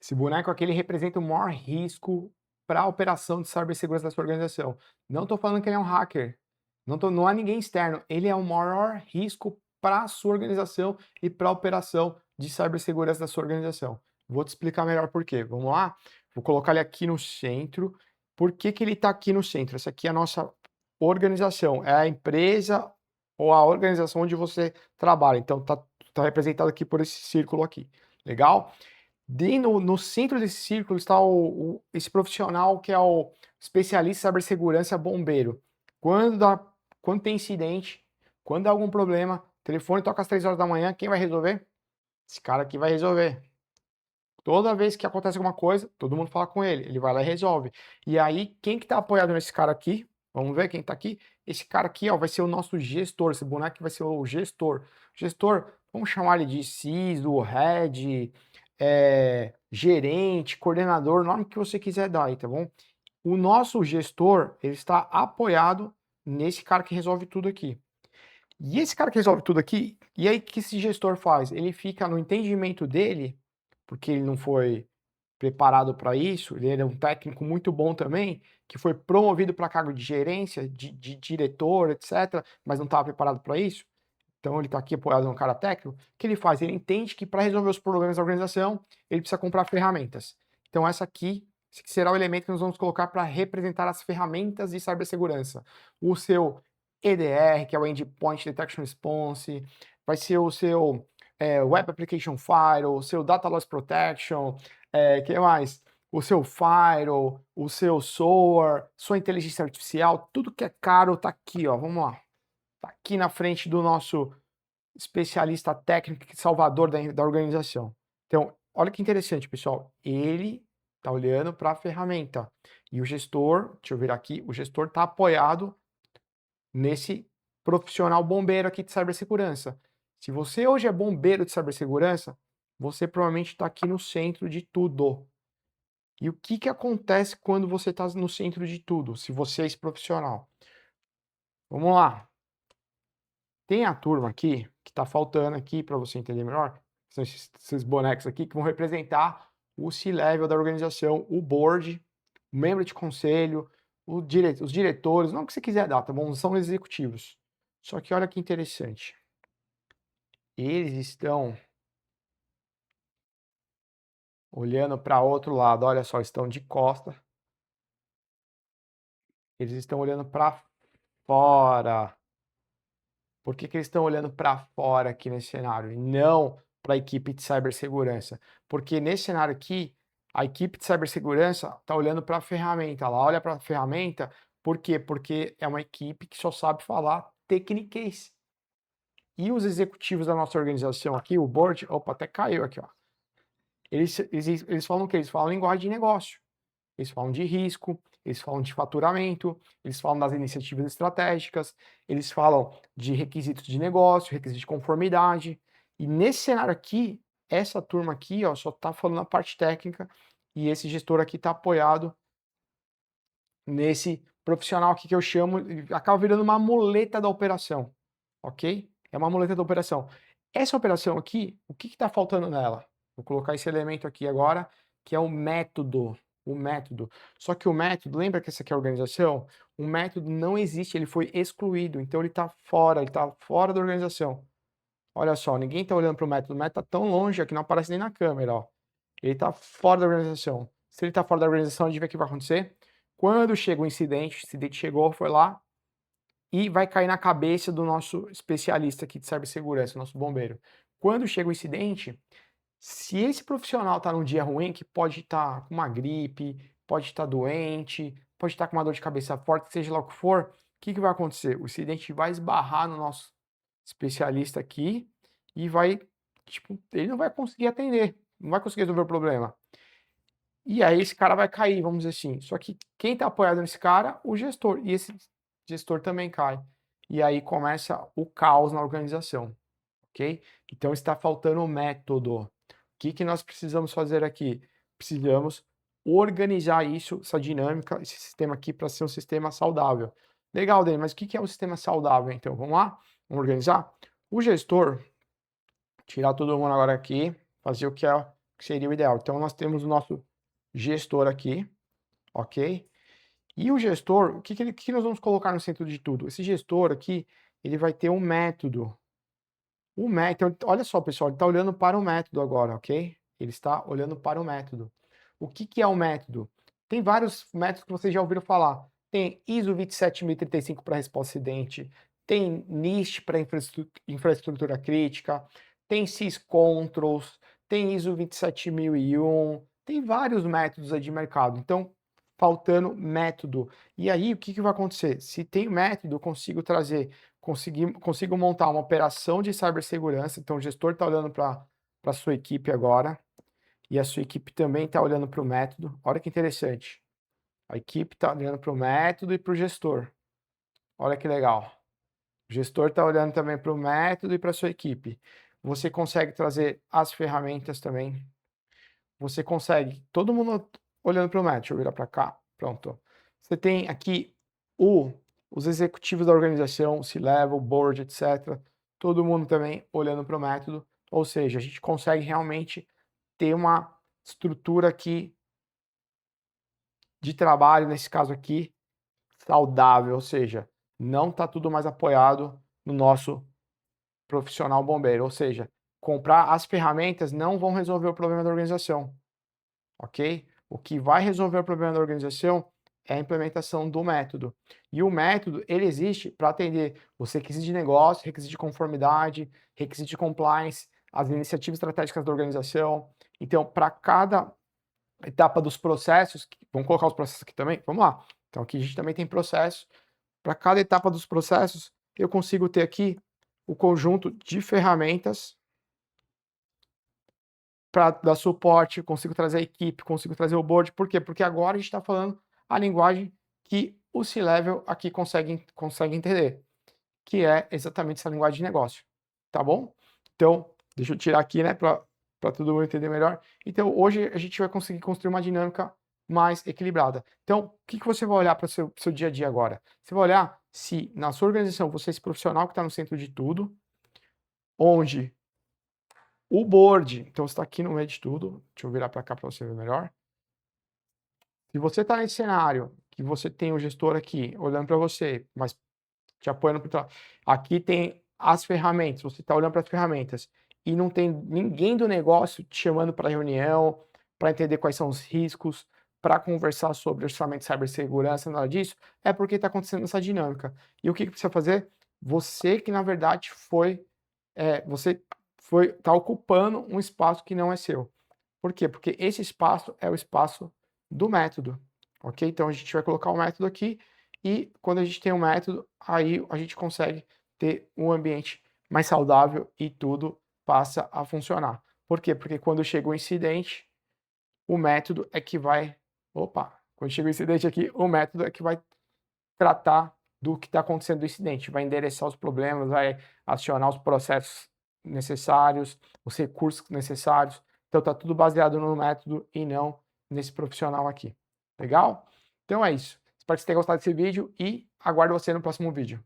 Esse boneco aqui ele representa o maior risco para a operação de cibersegurança da sua organização. Não estou falando que ele é um hacker, não é ninguém externo, ele é o maior risco para a sua organização e para a operação de cibersegurança da sua organização. Vou te explicar melhor por quê. Vamos lá? Vou colocar ele aqui no centro. Por que que ele está aqui no centro? Essa aqui é a nossa organização, é a empresa ou a organização onde você trabalha. Então tá representado aqui por esse círculo aqui. Legal? No centro desse círculo está esse profissional que é o especialista em cibersegurança bombeiro. Quando, dá, quando tem incidente, quando dá algum problema, o telefone toca às 3 horas da manhã, quem vai resolver? Esse cara aqui vai resolver. Toda vez que acontece alguma coisa, todo mundo fala com ele vai lá e resolve. E aí, quem que tá apoiado nesse cara aqui? Vamos ver quem tá aqui? Esse cara aqui, ó, vai ser o nosso gestor, esse boneco vai ser o gestor. Gestor, vamos chamar ele de CISO, head, gerente, coordenador, o nome que você quiser dar aí, tá bom? O nosso gestor, ele está apoiado nesse cara que resolve tudo aqui. E esse cara que resolve tudo aqui, e aí o que esse gestor faz? Ele fica no entendimento dele, porque ele não foi preparado para isso, ele é um técnico muito bom também, que foi promovido para cargo de gerência, de diretor, etc., mas não estava preparado para isso. Então ele está aqui apoiado no cara técnico. O que ele faz? Ele entende que para resolver os problemas da organização, ele precisa comprar ferramentas. Então esse aqui será o elemento que nós vamos colocar para representar as ferramentas de cibersegurança. O seu EDR, que é o Endpoint Detection Response, vai ser o seu Web Application Firewall, o seu Data Loss Protection, que mais? O seu Firewall, o seu SOAR, sua inteligência artificial, tudo que é caro tá aqui, ó. Vamos lá. Tá aqui na frente do nosso especialista técnico salvador da organização. Então, olha que interessante, pessoal. Ele está olhando para a ferramenta. E o gestor, deixa eu ver aqui, o gestor está apoiado nesse profissional bombeiro aqui de cibersegurança. Se você hoje é bombeiro de cibersegurança, você provavelmente está aqui no centro de tudo. E o que acontece quando você está no centro de tudo, se você é esse profissional? Vamos lá. Tem a turma aqui, que está faltando aqui para você entender melhor, são esses bonecos aqui que vão representar o C-level da organização, o board, o membro de conselho, os diretores, não o que você quiser dar, tá bom? São executivos. Só que olha que interessante. Eles estão olhando para outro lado, olha só, estão de costa. Eles estão olhando para fora. Por que eles estão olhando para fora aqui nesse cenário e não para a equipe de cibersegurança? Porque nesse cenário aqui, a equipe de cibersegurança está olhando para a ferramenta, ela olha para a ferramenta, por quê? Porque é uma equipe que só sabe falar tecniquez. E os executivos da nossa organização aqui, o board, opa, até caiu aqui, ó. Eles falam o quê? Eles falam linguagem de negócio. Eles falam de risco, eles falam de faturamento, eles falam das iniciativas estratégicas, eles falam de requisitos de negócio, requisitos de conformidade. E nesse cenário aqui, essa turma aqui, ó, só está falando a parte técnica e esse gestor aqui está apoiado nesse profissional aqui que eu chamo, acaba virando uma muleta da operação, ok? É uma muleta da operação. Essa operação aqui, o que está faltando nela? Vou colocar esse elemento aqui agora, que é o método. O método. Só que o método, lembra que essa aqui é a organização? O método não existe, ele foi excluído, então ele está fora da organização. Olha só, ninguém está olhando para o método está tão longe que não aparece nem na câmera, ó. Ele está fora da organização. Se ele está fora da organização, a gente vê o que vai acontecer. Quando chega o incidente chegou, foi lá e vai cair na cabeça do nosso especialista aqui de cibersegurança, nosso bombeiro. Quando chega o incidente, se esse profissional está num dia ruim, que pode estar com uma gripe, pode estar doente, pode estar com uma dor de cabeça forte, seja lá o que for, o que vai acontecer? O incidente vai esbarrar no nosso especialista aqui e vai, tipo, ele não vai conseguir atender, não vai conseguir resolver o problema. E aí esse cara vai cair, vamos dizer assim. Só que quem está apoiado nesse cara? O gestor. E esse gestor também cai. E aí começa o caos na organização, ok? Então está faltando o método. O que nós precisamos fazer aqui? Precisamos organizar isso, essa dinâmica, esse sistema aqui para ser um sistema saudável. Legal, Dani, mas o que é um sistema saudável, então? Vamos lá? Vamos organizar? O gestor, tirar todo mundo agora aqui, fazer o que é que seria o ideal. Então, nós temos o nosso gestor aqui, ok? E o gestor, o que nós vamos colocar no centro de tudo? Esse gestor aqui, ele vai ter um método. O método, então, olha só, pessoal, ele está olhando para o método agora, ok? Ele está olhando para o método. O que é o método? Tem vários métodos que vocês já ouviram falar. Tem ISO 27035 para resposta a acidente, tem NIST para infraestrutura crítica, tem syscontrols, tem ISO 27001, tem vários métodos aí de mercado. Então, faltando método. E aí, o que vai acontecer? Se tem método, eu consigo trazer, consigo montar uma operação de cibersegurança. Então, o gestor está olhando para a sua equipe agora, e a sua equipe também está olhando para o método. Olha que interessante. A equipe está olhando para o método e para o gestor. Olha que legal. O gestor está olhando também para o método e para a sua equipe. Você consegue trazer as ferramentas também. Você consegue, todo mundo olhando para o método. Deixa eu virar para cá. Pronto. Você tem aqui os executivos da organização, o C-Level, o Board, etc. Todo mundo também olhando para o método. Ou seja, a gente consegue realmente ter uma estrutura aqui de trabalho, nesse caso aqui, saudável, ou seja, não está tudo mais apoiado no nosso profissional bombeiro, ou seja, comprar as ferramentas não vão resolver o problema da organização, ok? O que vai resolver o problema da organização é a implementação do método. E o método, ele existe para atender os requisitos de negócio, requisitos de conformidade, requisitos de compliance, as iniciativas estratégicas da organização. Então, para cada etapa dos processos, vamos colocar os processos aqui também? Vamos lá. Então, aqui a gente também tem processo. Para cada etapa dos processos, eu consigo ter aqui o conjunto de ferramentas para dar suporte, consigo trazer a equipe, consigo trazer o board. Por quê? Porque agora a gente está falando a linguagem que o C-Level aqui consegue entender, que é exatamente essa linguagem de negócio, tá bom? Então, deixa eu tirar aqui, né, para todo mundo entender melhor. Então, hoje a gente vai conseguir construir uma dinâmica mais equilibrada. Então, o que você vai olhar para o seu dia a dia agora? Você vai olhar se na sua organização você é esse profissional que está no centro de tudo, onde o board, então você está aqui no meio de tudo, deixa eu virar para cá para você ver melhor. Se você está nesse cenário, que você tem o gestor aqui olhando para você, mas te apoiando por trás, aqui tem as ferramentas, você está olhando para as ferramentas e não tem ninguém do negócio te chamando para reunião, para entender quais são os riscos, para conversar sobre orçamento de cibersegurança, nada disso, é porque está acontecendo essa dinâmica. E o que precisa fazer? Você que, na verdade, você está ocupando um espaço que não é seu. Por quê? Porque esse espaço é o espaço do método, ok? Então, a gente vai colocar o método aqui e quando a gente tem um método, aí a gente consegue ter um ambiente mais saudável e tudo passa a funcionar. Por quê? Porque quando chega o incidente, o método é que vai... Opa! Quando chega o incidente aqui, o método é que vai tratar do que está acontecendo do incidente, vai endereçar os problemas, vai acionar os processos necessários, os recursos necessários. Então está tudo baseado no método e não nesse profissional aqui. Legal? Então é isso. Espero que você tenha gostado desse vídeo e aguardo você no próximo vídeo.